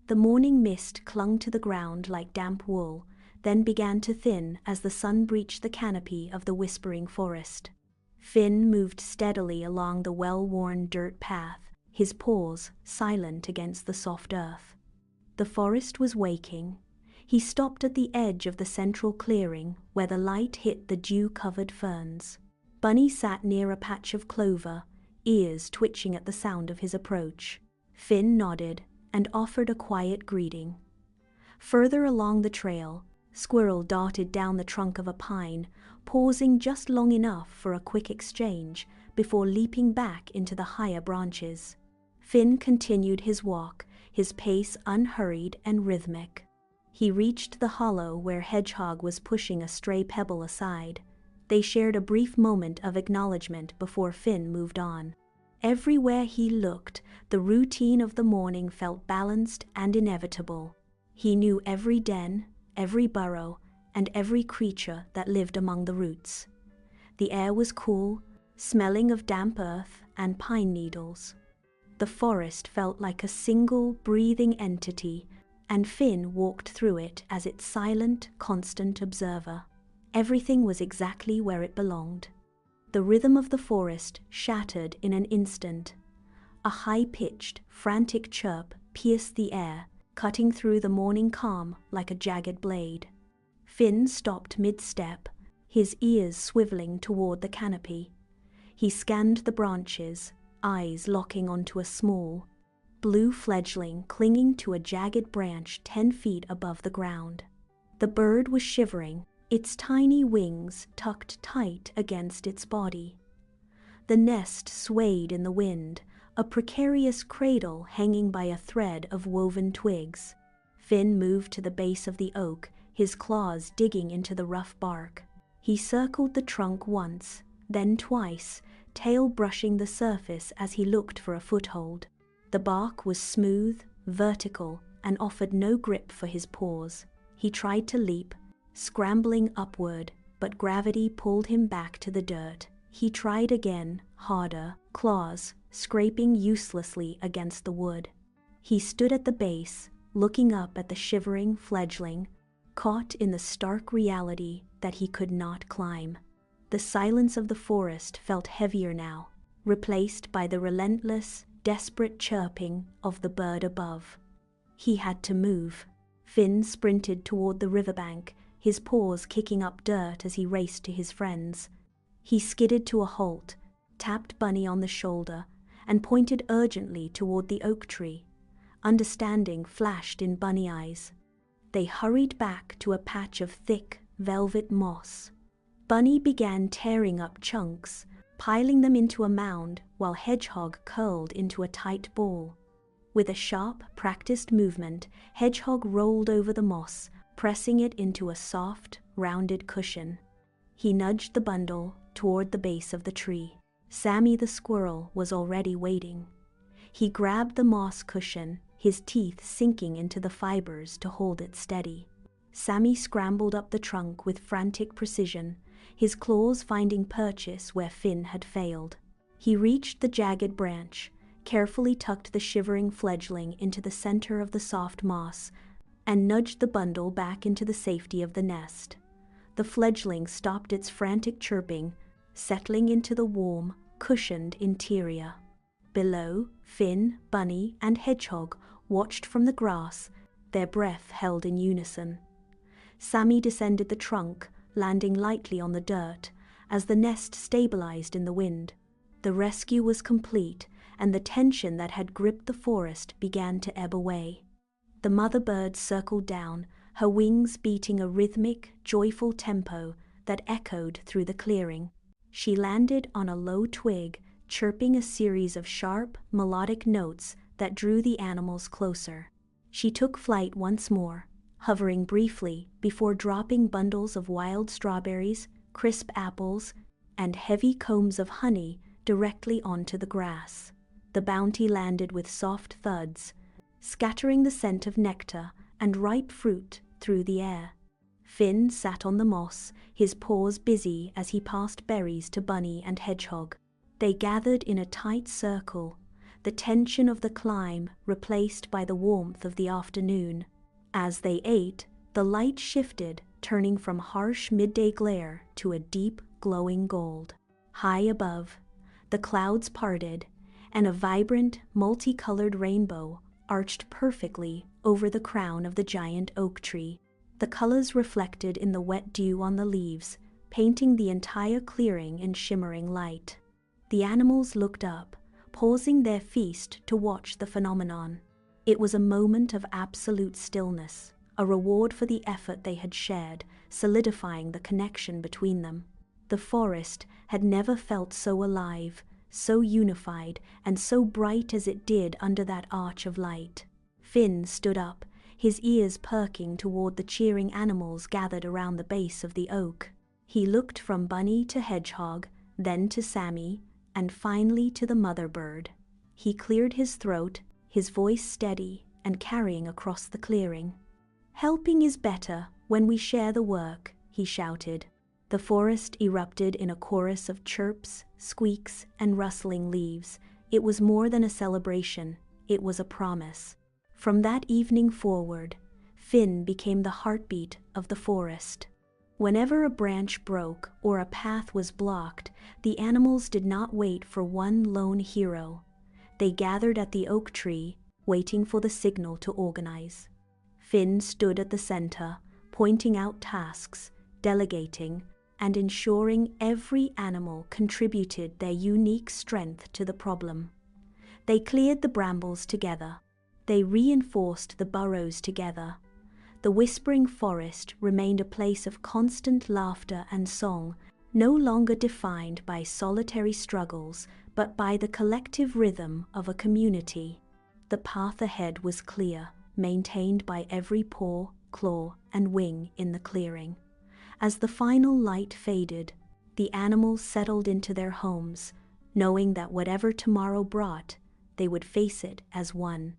The morning mist clung to the ground like damp wool, then began to thin as the sun breached the canopy of the whispering forest. Finn moved steadily along the well-worn dirt path, his paws silent against the soft earth. The forest was waking. He stopped at the edge of the central clearing where the light hit the dew-covered ferns. Bunny sat near a patch of clover, ears twitching at the sound of his approach. Finn nodded and offered a quiet greeting. Further along the trail, Squirrel darted down the trunk of a pine, pausing just long enough for a quick exchange before leaping back into the higher branches. Finn continued his walk, his pace unhurried and rhythmic. He reached the hollow where Hedgehog was pushing a stray pebble aside. They shared a brief moment of acknowledgement before Finn moved on. Everywhere he looked, the routine of the morning felt balanced and inevitable. He knew every den, every burrow, and every creature that lived among the roots. The air was cool, smelling of damp earth and pine needles. The forest felt like a single, breathing entity, and Finn walked through it as its silent, constant observer. Everything was exactly where it belonged. The rhythm of the forest shattered in an instant. A high-pitched, frantic chirp pierced the air, cutting through the morning calm like a jagged blade. Finn stopped mid-step, his ears swiveling toward the canopy. He scanned the branches, eyes locking onto a small, blue fledgling clinging to a jagged branch 10 feet above the ground. The bird was shivering, its tiny wings tucked tight against its body. The nest swayed in the wind, a precarious cradle hanging by a thread of woven twigs. Finn moved to the base of the oak, his claws digging into the rough bark. He circled the trunk once, then twice, tail brushing the surface as he looked for a foothold. The bark was smooth, vertical, and offered no grip for his paws. He tried to leap, scrambling upward, but gravity pulled him back to the dirt. He tried again, harder, claws scraping uselessly against the wood. He stood at the base, looking up at the shivering fledgling, caught in the stark reality that he could not climb. The silence of the forest felt heavier now, replaced by the relentless, desperate chirping of the bird above. He had to move. Finn sprinted toward the riverbank, his paws kicking up dirt as he raced to his friends. He skidded to a halt, tapped Bunny on the shoulder, and pointed urgently toward the oak tree. Understanding flashed in Bunny eyes. They hurried back to a patch of thick, velvet moss. Bunny began tearing up chunks, piling them into a mound while Hedgehog curled into a tight ball. With a sharp, practiced movement, Hedgehog rolled over the moss, pressing it into a soft, rounded cushion. He nudged the bundle toward the base of the tree. Sammy the squirrel was already waiting. He grabbed the moss cushion, his teeth sinking into the fibers to hold it steady. Sammy scrambled up the trunk with frantic precision, his claws finding purchase where Finn had failed. He reached the jagged branch, carefully tucked the shivering fledgling into the center of the soft moss, and nudged the bundle back into the safety of the nest. The fledgling stopped its frantic chirping, settling into the warm, cushioned interior. Below, Finn, Bunny, and Hedgehog watched from the grass, their breath held in unison. Sammy descended the trunk, landing lightly on the dirt, as the nest stabilized in the wind. The rescue was complete, and the tension that had gripped the forest began to ebb away. The mother bird circled down, her wings beating a rhythmic, joyful tempo that echoed through the clearing. She landed on a low twig, chirping a series of sharp, melodic notes that drew the animals closer. She took flight once more, hovering briefly before dropping bundles of wild strawberries, crisp apples, and heavy combs of honey directly onto the grass. The bounty landed with soft thuds, scattering the scent of nectar and ripe fruit through the air. Finn sat on the moss, his paws busy as he passed berries to Bunny and Hedgehog. They gathered in a tight circle, the tension of the climb replaced by the warmth of the afternoon. As they ate, the light shifted, turning from harsh midday glare to a deep, glowing gold. High above, the clouds parted, and a vibrant, multicolored rainbow arched perfectly over the crown of the giant oak tree. The colors reflected in the wet dew on the leaves, painting the entire clearing in shimmering light. The animals looked up, pausing their feast to watch the phenomenon. It was a moment of absolute stillness, a reward for the effort they had shared, solidifying the connection between them. The forest had never felt so alive, so unified, and so bright as it did under that arch of light. Finn stood up, his ears perking toward the cheering animals gathered around the base of the oak. He looked from Bunny to Hedgehog, then to Sammy, and finally to the mother bird. He cleared his throat, his voice steady and carrying across the clearing. "Helping is better when we share the work," he shouted. The forest erupted in a chorus of chirps, squeaks, and rustling leaves. It was more than a celebration, it was a promise. From that evening forward, Finn became the heartbeat of the forest. Whenever a branch broke or a path was blocked, the animals did not wait for one lone hero. They gathered at the oak tree, waiting for the signal to organize. Finn stood at the center, pointing out tasks, delegating, and ensuring every animal contributed their unique strength to the problem. They cleared the brambles together. They reinforced the burrows together. The whispering forest remained a place of constant laughter and song, no longer defined by solitary struggles, but by the collective rhythm of a community. The path ahead was clear, maintained by every paw, claw, and wing in the clearing. As the final light faded, the animals settled into their homes, knowing that whatever tomorrow brought, they would face it as one.